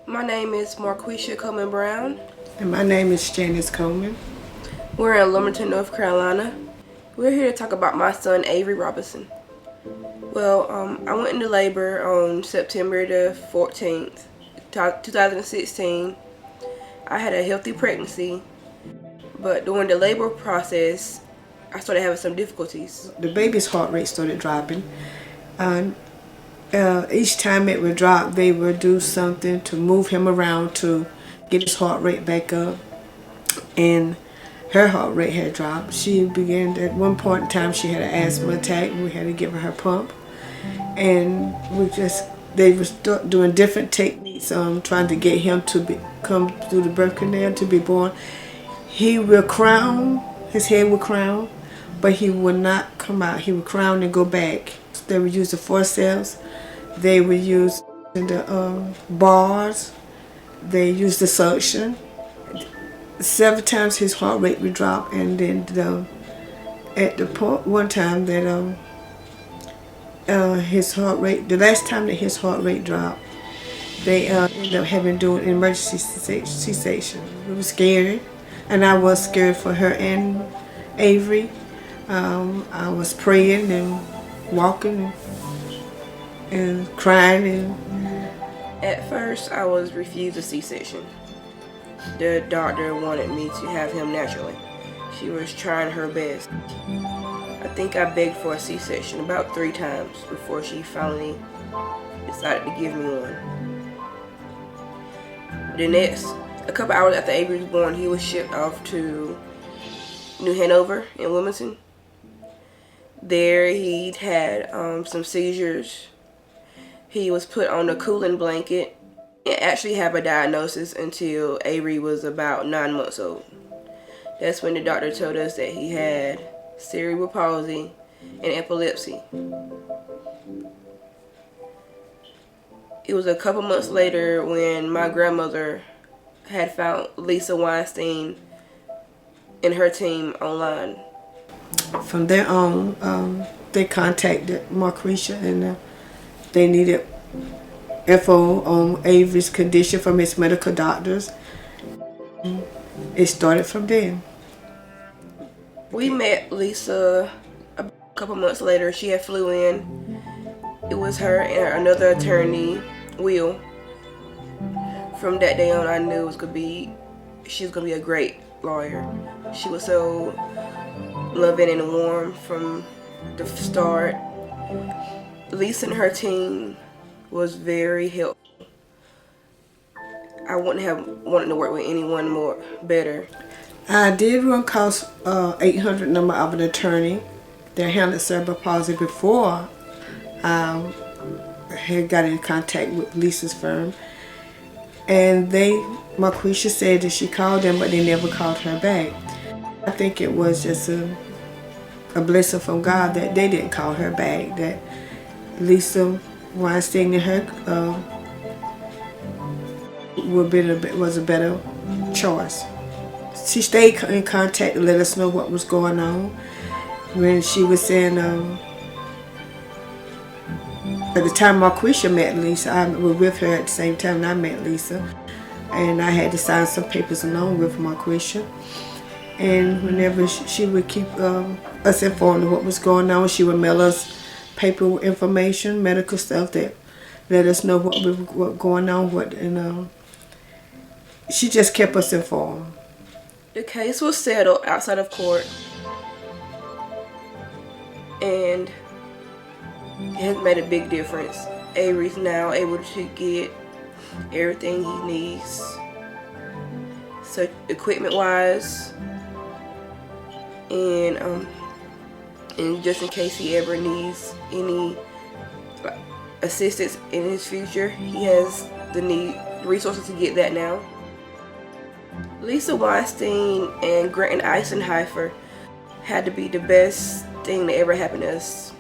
My name is Marquisha Coleman-Brown. And my name is Janice Coleman. We're in Wilmington, North Carolina. We're here to talk about my son, Avery Robinson. Well, I went into labor on September the 14th, 2016. I had a healthy pregnancy, but during the labor process, I started having some difficulties. The baby's heart rate started dropping. And each time it would drop, they would do something to move him around to get his heart rate back up. And her heart rate had dropped. She began, at one point in time, she had an asthma attack. We had to give her pump. And they were doing different techniques, trying to get him to come through the birth canal to be born. He will crown, his head would crown, but he would not come out. He would crown and go back. They would use the forceps. They would use the bars. They used the suction. Several times his heart rate would drop, and then at the point one time that his heart rate, the last time that his heart rate dropped, they ended up having to do an emergency C-section. It was scary, and I was scared for her and Avery. I was praying and walking and crying. At first, I was refused a C-section. The doctor wanted me to have him naturally. She was trying her best. I think I begged for a C-section about 3 times before she finally decided to give me one. A couple hours after Avery was born, he was shipped off to New Hanover in Wilmington. There he'd had some seizures. He was put on a cooling blanket. Didn't actually have a diagnosis until Avery was about 9 months old. That's when the doctor told us that he had cerebral palsy and epilepsy. It was a couple months later when my grandmother had found Lisa Weinstein and her team online. From there on, they contacted Marquisha, and they needed info on Avery's condition from his medical doctors. It started from there. We met Lisa a couple months later. She had flew in. It was her and another attorney, Will. From that day on, I knew she was gonna be a great lawyer. She was so loving and warm from the start. Lisa and her team was very helpful. I wouldn't have wanted to work with anyone better. I did run across 800 number of an attorney that handled cerebral palsy before I had got in contact with Lisa's firm. And Marquisha said that she called them, but they never called her back. I think it was just a blessing from God that they didn't call her back, that Lisa Weinstein and her was a better choice. She stayed in contact to let us know what was going on. When she was saying, at the time Marquisha met Lisa, I was with her at the same time and I met Lisa. And I had to sign some papers along with Marquisha. And whenever she would keep us informed of what was going on, she would mail us paper information, medical stuff that let us know what was going on. And she just kept us informed. The case was settled outside of court, and it has made a big difference. Avery's now able to get everything he needs, so equipment-wise, and just in case he ever needs any assistance in his future, he has the resources to get that now. Lisa Weinstein and Grant Eisenhofer had to be the best thing that ever happened to us.